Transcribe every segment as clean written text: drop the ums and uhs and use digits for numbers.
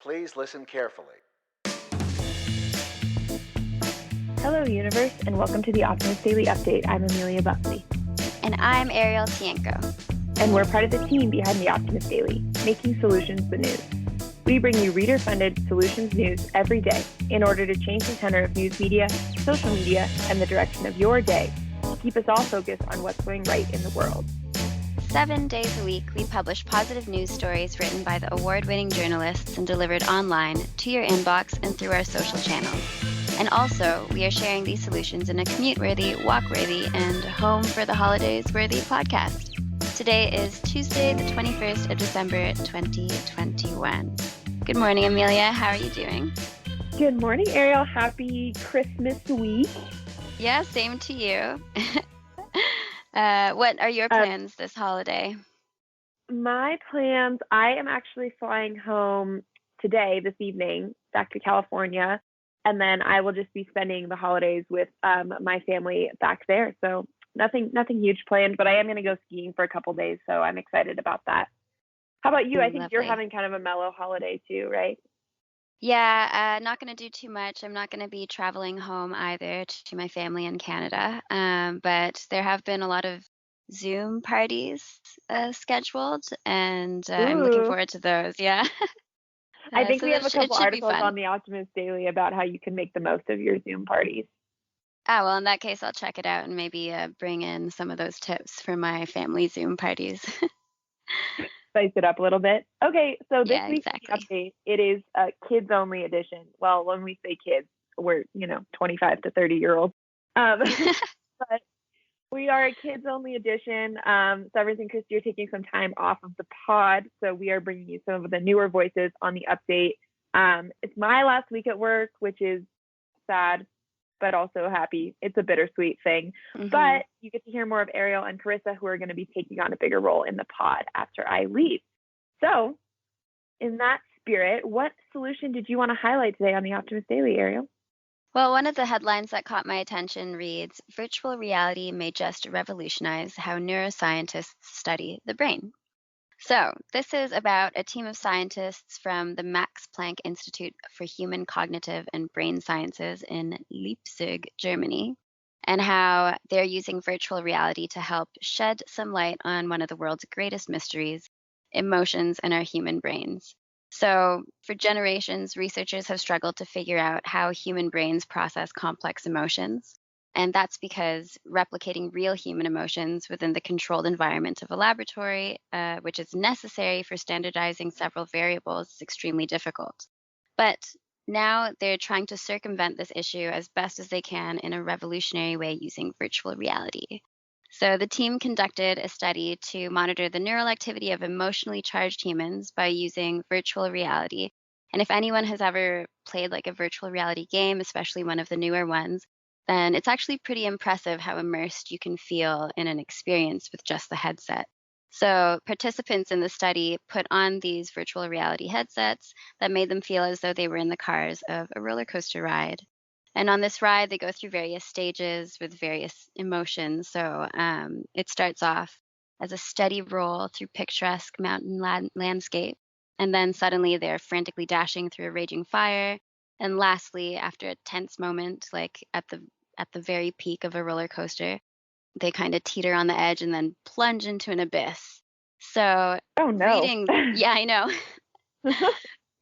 Please listen carefully. Hello, universe, and welcome to the Optimist Daily Update. I'm Amelia Buckley. And I'm Ariel Tienko. And we're part of the team behind the Optimist Daily, making solutions the news. We bring you reader-funded solutions news every day in order to change the tenor of news media, social media, and the direction of your day to keep us all focused on what's going right in the world. 7 days a week, we publish positive news stories written by the award-winning journalists and delivered online to your inbox and through our social channels. And also, we are sharing these solutions in a commute-worthy, walk-worthy, and home-for-the-holidays-worthy podcast. Today is Tuesday, the 21st of December, 2021. Good morning, Amelia. How are you doing? Good morning, Ariel. Happy Christmas week. Yeah, same to you. What are your plans this holiday? My plans, I am actually flying home today, this evening, back to California. And then I will just be spending the holidays with my family back there. So nothing huge planned, but I am going to go skiing for a couple days. So I'm excited about that. How about you? I think you're having kind of a mellow holiday too, right? Yeah, not going to do too much. I'm not going to be traveling home either to my family in Canada. But there have been a lot of Zoom parties scheduled, and I'm looking forward to those. Yeah. I think we have a couple articles on the Optimist Daily about how you can make the most of your Zoom parties. Ah, well, in that case, I'll check it out and maybe bring in some of those tips for my family Zoom parties. Spice it up a little bit. Okay, so this week's update, it is a kids-only edition. Well, when we say kids, we're, 25 to 30-year-olds. But we are a kids-only edition. Severance and Kristy are taking some time off of the pod, so we are bringing you some of the newer voices on the update. It's my last week at work, which is sad, but also happy. It's a bittersweet thing. Mm-hmm. But you get to hear more of Ariel and Carissa, who are going to be taking on a bigger role in the pod after I leave. So in that spirit, what solution did you want to highlight today on the Optimist Daily, Ariel? Well, one of the headlines that caught my attention reads, "Virtual reality may just revolutionize how neuroscientists study the brain." So this is about a team of scientists from the Max Planck Institute for Human Cognitive and Brain Sciences in Leipzig, Germany, and how they're using virtual reality to help shed some light on one of the world's greatest mysteries, emotions in our human brains. So for generations, researchers have struggled to figure out how human brains process complex emotions. And that's because replicating real human emotions within the controlled environment of a laboratory, which is necessary for standardizing several variables, is extremely difficult. But now they're trying to circumvent this issue as best as they can in a revolutionary way using virtual reality. So the team conducted a study to monitor the neural activity of emotionally charged humans by using virtual reality. And if anyone has ever played like a virtual reality game, especially one of the newer ones, then it's actually pretty impressive how immersed you can feel in an experience with just the headset. So participants in the study put on these virtual reality headsets that made them feel as though they were in the cars of a roller coaster ride. And on this ride, they go through various stages with various emotions. So it starts off as a steady roll through picturesque mountain landscape. And then suddenly they're frantically dashing through a raging fire. And lastly, after a tense moment, like at the very peak of a roller coaster, they kind of teeter on the edge and then plunge into an abyss. So yeah, I know.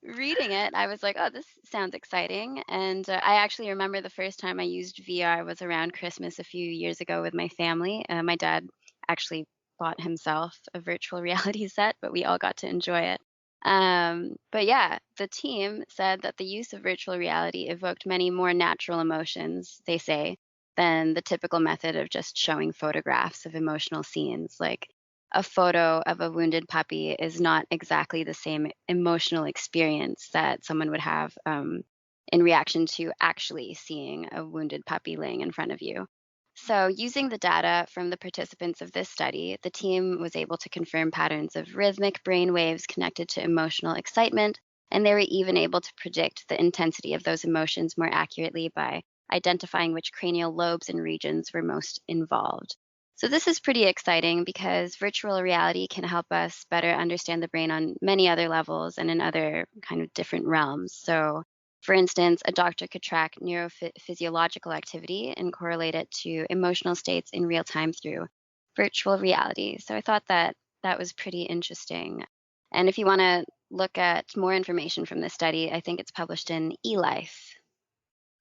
Reading it, I was like, oh, this sounds exciting. And I actually remember the first time I used VR was around Christmas a few years ago with my family. My dad actually bought himself a virtual reality set, but we all got to enjoy it. But yeah, the team said that the use of virtual reality evoked many more natural emotions, they say, than the typical method of just showing photographs of emotional scenes. Like a photo of a wounded puppy is not exactly the same emotional experience that someone would have in reaction to actually seeing a wounded puppy laying in front of you. So using the data from the participants of this study, the team was able to confirm patterns of rhythmic brain waves connected to emotional excitement, and they were even able to predict the intensity of those emotions more accurately by identifying which cranial lobes and regions were most involved. So this is pretty exciting because virtual reality can help us better understand the brain on many other levels and in other kind of different realms. So, for instance, a doctor could track neurophysiological activity and correlate it to emotional states in real time through virtual reality. So I thought that that was pretty interesting. And if you want to look at more information from this study, I think it's published in eLife.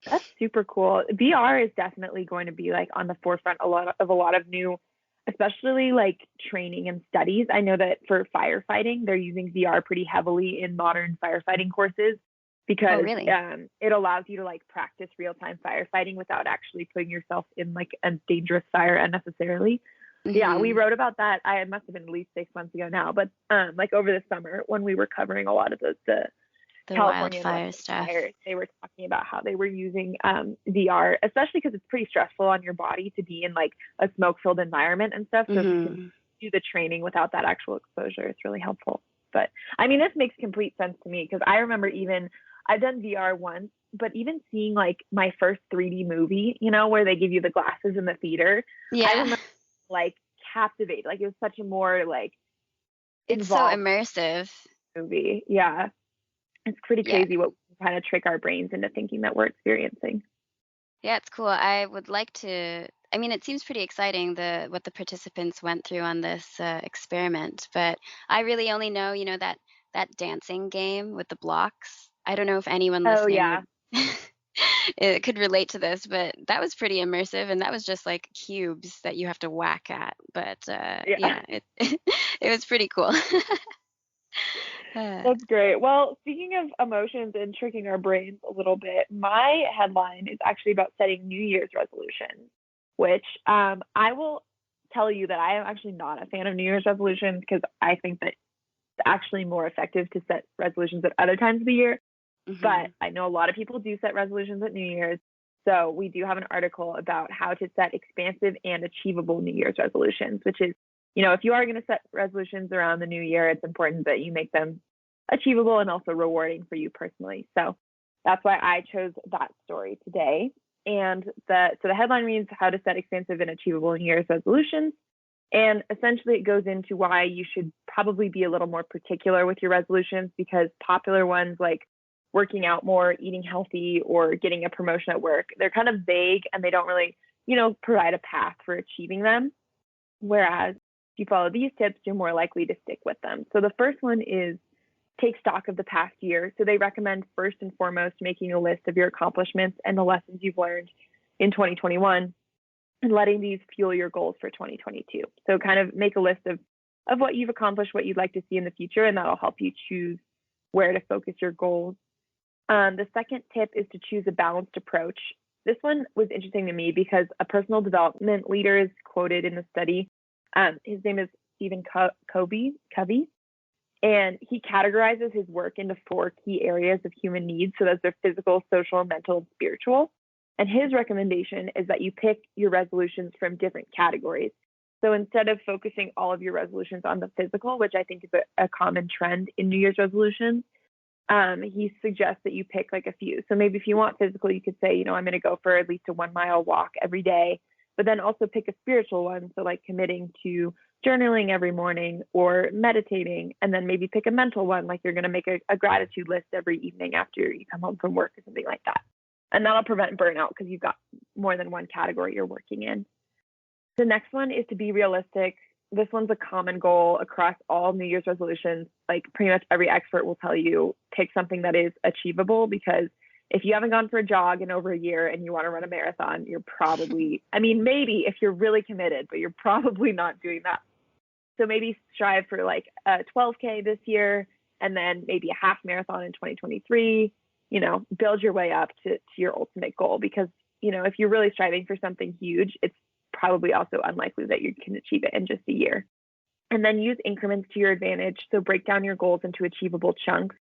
That's super cool. VR is definitely going to be like on the forefront a lot of new, especially like training and studies. I know that for firefighting, they're using VR pretty heavily in modern firefighting courses because really? It allows you to like practice real-time firefighting without actually putting yourself in like a dangerous fire unnecessarily. Yeah, we wrote about that. I must have been at least 6 months ago now, but like over the summer when we were covering a lot of the California wildfire stuff. fires, they were talking about how they were using VR, especially because it's pretty stressful on your body to be in like a smoke-filled environment and stuff. So if you can do the training without that actual exposure, it's really helpful. But I mean, this makes complete sense to me because I remember I've done VR once, but even seeing like my first 3D movie, you know, where they give you the glasses in the theater, I remember like captivated. Like it was such a more like involved, it's so immersive movie. Yeah. It's pretty crazy what we kind of trick our brains into thinking that we're experiencing. Yeah, it's cool. I would like to. I mean, it seems pretty exciting what the participants went through on this experiment, but I really only know, that dancing game with the blocks. I don't know if anyone listening it could relate to this, but that was pretty immersive, and that was just like cubes that you have to whack at. But it it was pretty cool. That's great. Well, speaking of emotions and tricking our brains a little bit, my headline is actually about setting New Year's resolutions, which I will tell you that I am actually not a fan of New Year's resolutions because I think that it's actually more effective to set resolutions at other times of the year. But I know a lot of people do set resolutions at New Year's. So we do have an article about how to set expansive and achievable New Year's resolutions, which is, if you are going to set resolutions around the new year, it's important that you make them achievable and also rewarding for you personally. So that's why I chose that story today. And the headline reads how to set expansive and achievable New Year's resolutions. And essentially it goes into why you should probably be a little more particular with your resolutions, because popular ones like working out more, eating healthy, or getting a promotion at work, they're kind of vague and they don't really, provide a path for achieving them. Whereas if you follow these tips, you're more likely to stick with them. So the first one is take stock of the past year. So they recommend first and foremost making a list of your accomplishments and the lessons you've learned in 2021 and letting these fuel your goals for 2022. So kind of make a list of what you've accomplished, what you'd like to see in the future, and that'll help you choose where to focus your goals. The second tip is to choose a balanced approach. This one was interesting to me because a personal development leader is quoted in the study. His name is Stephen Covey, and he categorizes his work into 4 key areas of human needs. So those are physical, social, mental, and spiritual. And his recommendation is that you pick your resolutions from different categories. So instead of focusing all of your resolutions on the physical, which I think is a common trend in New Year's resolutions, he suggests that you pick like a few. So maybe if you want physical, you could say, I'm going to go for at least a 1-mile walk every day, but then also pick a spiritual one. So like committing to journaling every morning or meditating, and then maybe pick a mental one, like you're going to make a gratitude list every evening after you come home from work or something like that. And that'll prevent burnout because you've got more than one category you're working in. The next one is to be realistic. This one's a common goal across all New Year's resolutions. Like pretty much every expert will tell you, pick something that is achievable, because if you haven't gone for a jog in over a year and you want to run a marathon, you're probably, maybe if you're really committed, but you're probably not doing that. So maybe strive for like a 12K this year, and then maybe a half marathon in 2023, build your way up to your ultimate goal, because, if you're really striving for something huge, it's probably also unlikely that you can achieve it in just a year. And then use increments to your advantage. So break down your goals into achievable chunks.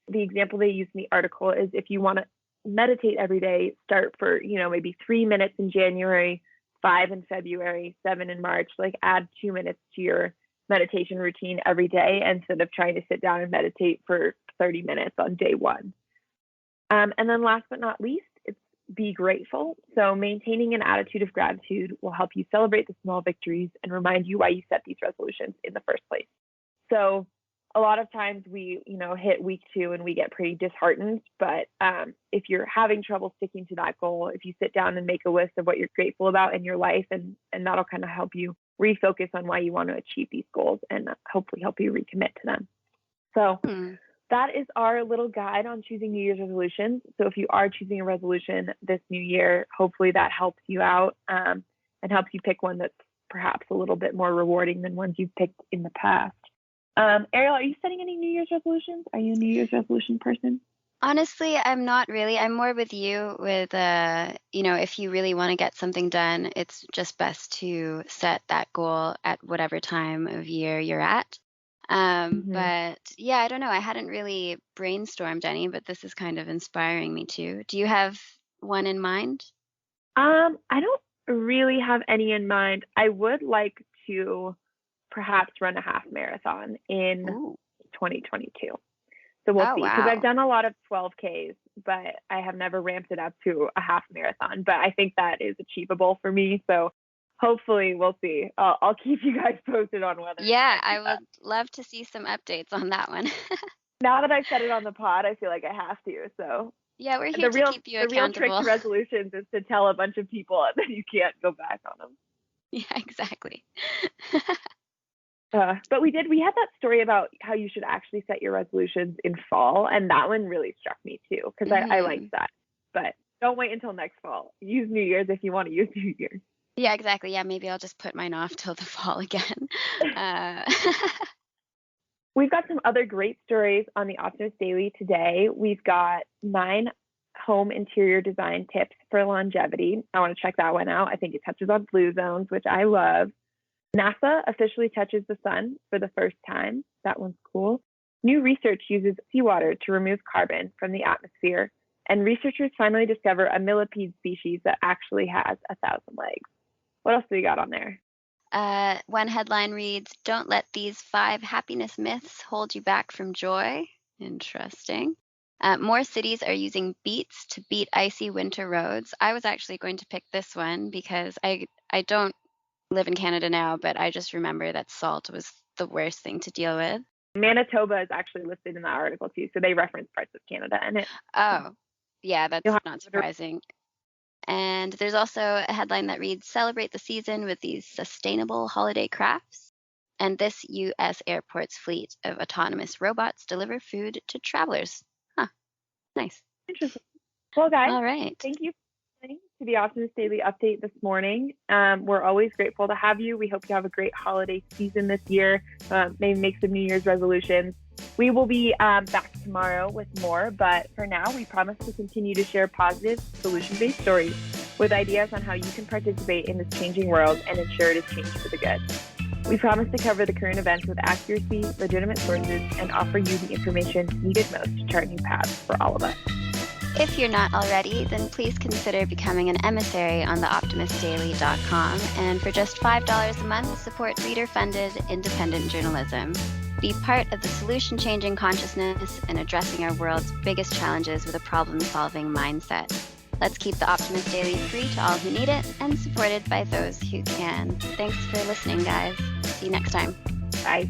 The example they use in the article is if you want to meditate every day, start for, maybe 3 minutes in January, 5 in February, 7 in March, like add 2 minutes to your meditation routine every day instead of trying to sit down and meditate for 30 minutes on day one. And then last but not least, it's be grateful. So maintaining an attitude of gratitude will help you celebrate the small victories and remind you why you set these resolutions in the first place. So a lot of times we, hit week 2 and we get pretty disheartened. But if you're having trouble sticking to that goal, if you sit down and make a list of what you're grateful about in your life, and that'll kind of help you refocus on why you want to achieve these goals and hopefully help you recommit to them. So that is our little guide on choosing New Year's resolutions. So if you are choosing a resolution this new year, hopefully that helps you out and helps you pick one that's perhaps a little bit more rewarding than ones you've picked in the past. Ariel, are you setting any New Year's resolutions? Are you a New Year's resolution person? Honestly, I'm not really. I'm more with you with, if you really want to get something done, it's just best to set that goal at whatever time of year you're at. But yeah, I don't know. I hadn't really brainstormed any, but this is kind of inspiring me too. Do you have one in mind? I don't really have any in mind. I would like to perhaps run a half marathon in 2022. So we'll see, because I've done a lot of 12Ks, but I have never ramped it up to a half marathon. But I think that is achievable for me. So hopefully we'll see. I'll keep you guys posted on whether. Yeah, I would love to see some updates on that one. Now that I've said it on the pod, I feel like I have to. So yeah, we're here to keep you accountable. The real trick to resolutions is to tell a bunch of people and then you can't go back on them. Yeah, exactly. But we had that story about how you should actually set your resolutions in fall, and that one really struck me too, because I liked that. But don't wait until next fall. Use New Year's if you want to use New Year's. Yeah, exactly. Yeah, maybe I'll just put mine off till the fall again. We've got some other great stories on the Optimist Daily today. We've got 9 home interior design tips for longevity. I want to check that one out. I think it touches on blue zones, which I love. NASA officially touches the sun for the first time. That one's cool. New research uses seawater to remove carbon from the atmosphere. And researchers finally discover a millipede species that actually has 1,000 legs. What else do we got on there? One headline reads, "Don't let these 5 happiness myths hold you back from joy." Interesting. More cities are using Beets to beat icy winter roads. I was actually going to pick this one because I don't live in Canada now, but I just remember that salt was the worst thing to deal with. Manitoba is actually listed in that article too, so they reference parts of Canada in it. Oh, yeah, that's not surprising. And there's also a headline that reads, "Celebrate the season with these sustainable holiday crafts." And this U.S. airport's fleet of autonomous robots deliver food to travelers. Huh, nice. Interesting. Well, guys, all right. Thank you to the Optimist Daily Update this morning. We're always grateful to have you. We hope you have a great holiday season this year. Maybe make some New Year's resolutions. We will be back tomorrow with more, but for now, we promise to continue to share positive, solution-based stories with ideas on how you can participate in this changing world and ensure it is changed for the good. We promise to cover the current events with accuracy, legitimate sources, and offer you the information needed most to chart new paths for all of us. If you're not already, then please consider becoming an emissary on the optimistdaily.com, and for just $5 a month, support reader-funded independent journalism. Be part of the solution-changing consciousness and addressing our world's biggest challenges with a problem-solving mindset. Let's keep the Optimist Daily free to all who need it and supported by those who can. Thanks for listening, guys. See you next time. Bye.